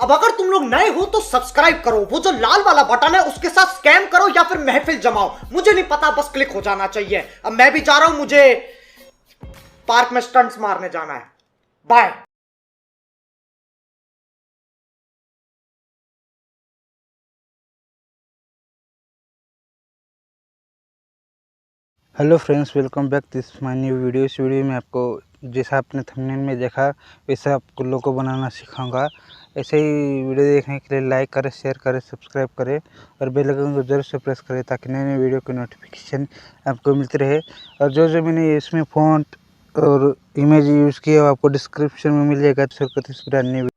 अब अगर तुम लोग नए हो तो सब्सक्राइब करो, वो जो लाल वाला बटन है उसके साथ स्कैम करो या फिर महफिल जमाओ, मुझे नहीं पता, बस क्लिक हो जाना चाहिए। अब मैं भी जा रहा हूं, मुझे पार्क में स्टंट्स मारने जाना है। Bye. Hello friends, welcome back this my new video. इस वीडियो में आपको जैसा आपने थंबनेल में देखा वैसा आपको लोगो बनाना सिखाऊंगा। ऐसे ही वीडियो देखने के लिए लाइक करें, शेयर करें, सब्सक्राइब करें और बेल आइकन को जरूर से प्रेस करें ताकि नए नए वीडियो की नोटिफिकेशन आपको मिलती रहे। और जो जो मैंने इसमें फ़ॉन्ट और इमेज यूज़ किया वो आपको डिस्क्रिप्शन में मिल जाएगा। तो फिर अन्य